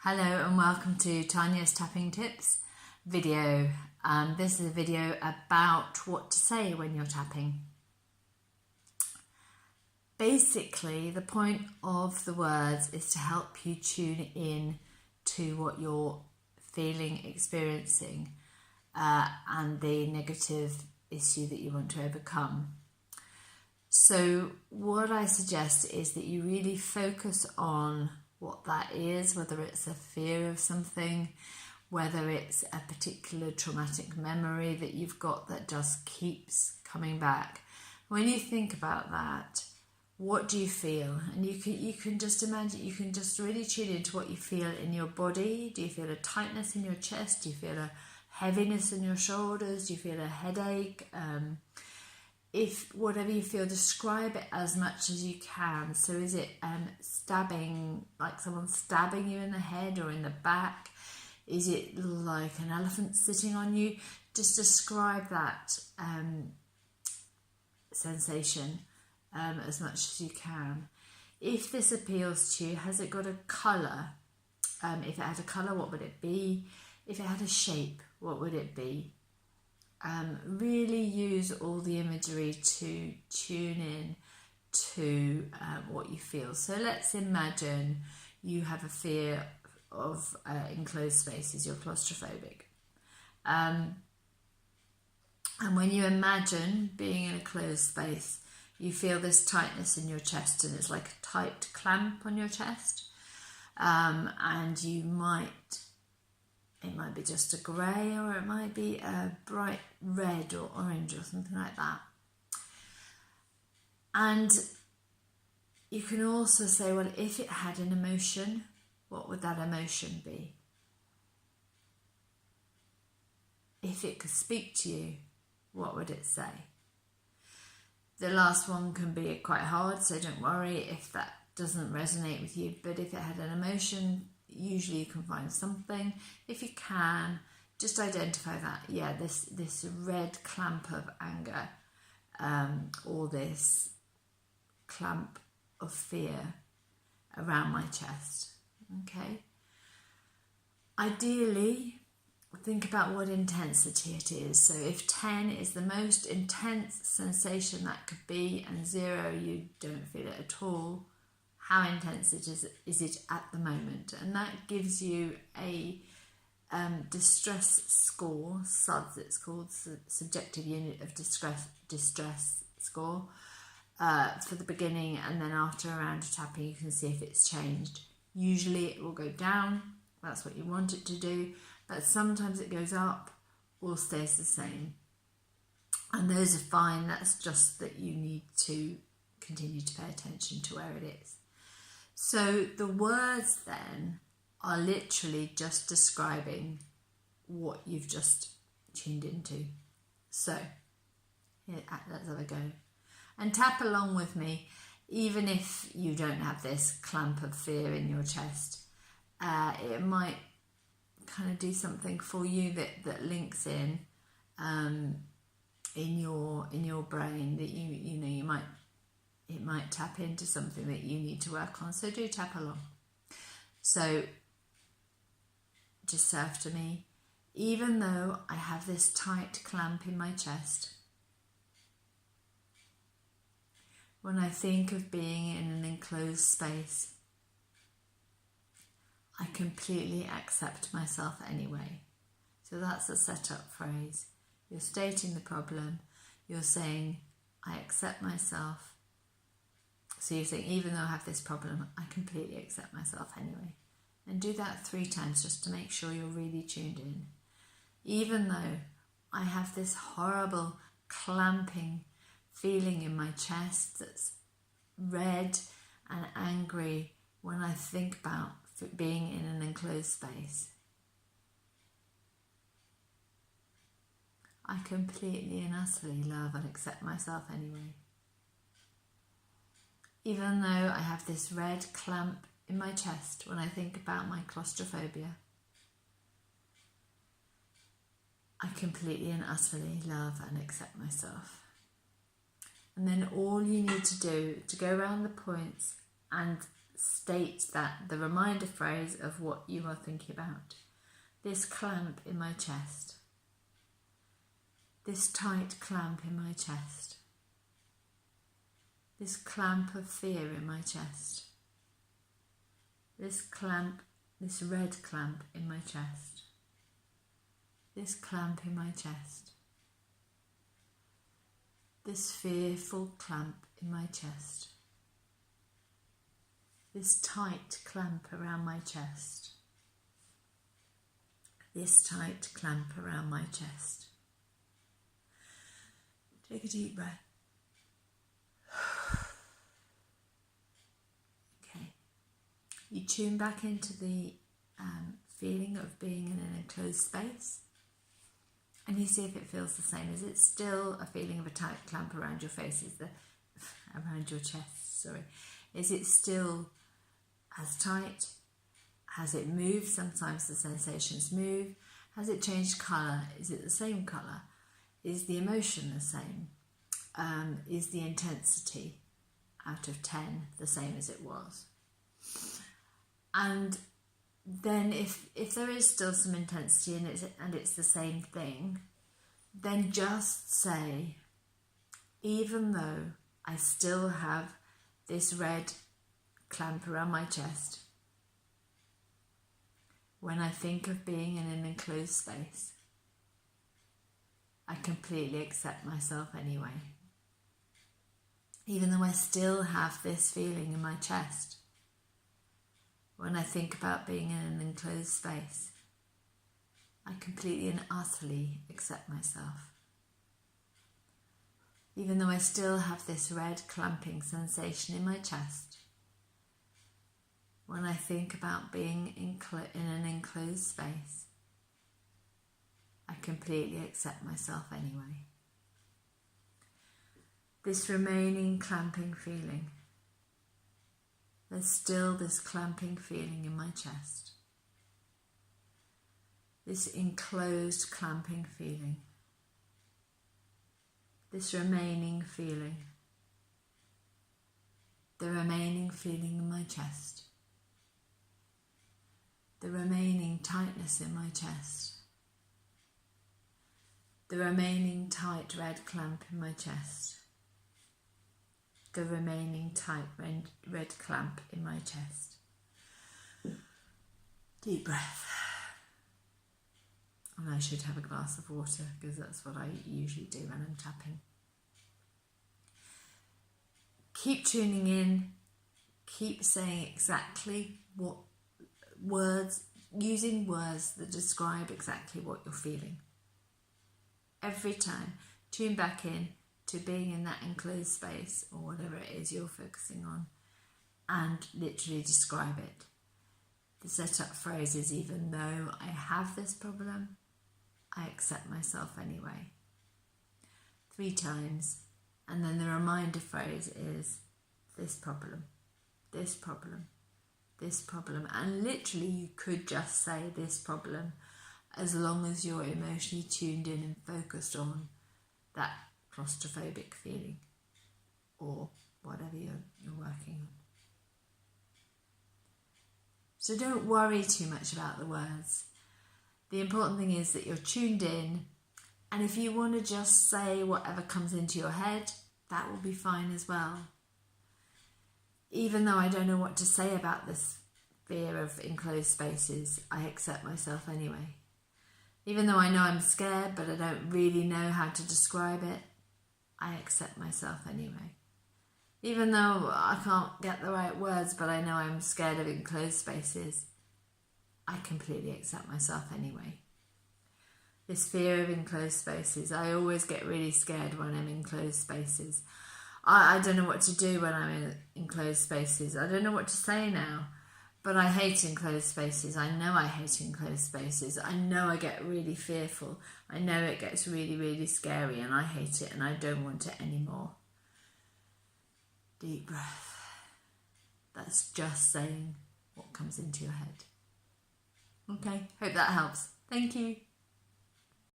Hello and welcome to Tanya's Tapping Tips video. This is a video about what to say when you're tapping. Basically, the point of the words is to help you tune in to what you're feeling, experiencing, and the negative issue that you want to overcome. So what I suggest is that you really focus on what that is, whether it's a fear of something, whether it's a particular traumatic memory that you've got that just keeps coming back. When you think about that, what do you feel? And you can just imagine, you can just really tune into what you feel in your body. Do you feel a tightness in your chest? Do you feel a heaviness in your shoulders? Do you feel a headache? If whatever you feel, describe it as much as you can. So is it stabbing, like someone stabbing you in the head or in the back? Is it like an elephant sitting on you? Just describe that sensation as much as you can. If this appeals to you, has it got a colour? If it had a colour, what would it be? If it had a shape, what would it be? Really use all the imagery to tune in to what you feel. So let's imagine you have a fear of enclosed spaces, you're claustrophobic. And when you imagine being in a closed space, you feel this tightness in your chest, and it's like a tight clamp on your chest. And it might be just a grey, or it might be a bright red or orange or something like that. And you can also say, well, if it had an emotion, what would that emotion be? If it could speak to you, what would it say? The last one can be quite hard, so don't worry if that doesn't resonate with you. But if it had an emotion, usually you can find something. If you can, just identify that, yeah, this red clamp of anger, or this clamp of fear around my chest. Okay. Ideally, think about what intensity it is. So if 10 is the most intense sensation that could be, and 0, you don't feel it at all, how intense is it at the moment? And that gives you a distress score, SUDS it's called, subjective unit of distress score, for the beginning, and then after a round of tapping you can see if it's changed. Usually it will go down, that's what you want it to do, but sometimes it goes up or stays the same. And those are fine, that's just that you need to continue to pay attention to where it is. So the words then are literally just describing what you've just tuned into. So let's have a go. And tap along with me, even if you don't have this clamp of fear in your chest. It might kind of do something for you that links in your brain, that you might. It might tap into something that you need to work on. So do tap along. So just say after me, even though I have this tight clamp in my chest, when I think of being in an enclosed space, I completely accept myself anyway. So that's a setup phrase. You're stating the problem. You're saying, I accept myself. So you're saying, even though I have this problem, I completely accept myself anyway. And do that 3 times just to make sure you're really tuned in. Even though I have this horrible clamping feeling in my chest that's red and angry when I think about being in an enclosed space, I completely and utterly love and accept myself anyway. Even though I have this red clamp in my chest when I think about my claustrophobia, I completely and utterly love and accept myself. And then all you need to do to go around the points and state that, the reminder phrase of what you are thinking about. This clamp in my chest. This tight clamp in my chest. This clamp of fear in my chest. This clamp, this red clamp in my chest. This clamp in my chest. This fearful clamp in my chest. This tight clamp around my chest. This tight clamp around my chest. Take a deep breath. Okay. You tune back into the feeling of being in an enclosed space, and you see if it feels the same. Is it still a feeling of a tight clamp around your face? Around your chest, sorry. Is it still as tight? Has it moved? Sometimes the sensations move. Has it changed colour? Is it the same colour? Is the emotion the same? Is the intensity out of 10 the same as it was? And then if there is still some intensity and it's the same thing, then just say, even though I still have this red clamp around my chest, when I think of being in an enclosed space, I completely accept myself anyway. Even though I still have this feeling in my chest, when I think about being in an enclosed space, I completely and utterly accept myself. Even though I still have this red clamping sensation in my chest, when I think about being in an enclosed space, I completely accept myself anyway. This remaining clamping feeling, there's still this clamping feeling in my chest. This enclosed clamping feeling. This remaining feeling. The remaining feeling in my chest. The remaining tightness in my chest. The remaining tight red clamp in my chest. The remaining tight red clamp in my chest. Deep breath. And I should have a glass of water because that's what I usually do when I'm tapping. Keep tuning in. Keep saying exactly what words, using words that describe exactly what you're feeling. Every time, tune back in to being in that enclosed space or whatever it is you're focusing on and literally describe it. The setup phrase is, even though I have this problem, I accept myself anyway. 3 times. And then the reminder phrase is, this problem, this problem, this problem. And literally you could just say this problem as long as you're emotionally tuned in and focused on that claustrophobic feeling or whatever you're working on. So don't worry too much about the words. The important thing is that you're tuned in, and if you want to just say whatever comes into your head, that will be fine as well. Even though I don't know what to say about this fear of enclosed spaces, I accept myself anyway. Even though I know I'm scared, but I don't really know how to describe it, I accept myself anyway. Even though I can't get the right words, but I know I'm scared of enclosed spaces, I completely accept myself anyway. This fear of enclosed spaces, I always get really scared when I'm in closed spaces. I don't know what to do when I'm in enclosed spaces. I don't know what to say now, but I hate enclosed spaces. I know I hate enclosed spaces. I know I get really fearful. I know it gets really, really scary, and I hate it and I don't want it anymore. Deep breath. That's just saying what comes into your head. Okay, hope that helps. Thank you.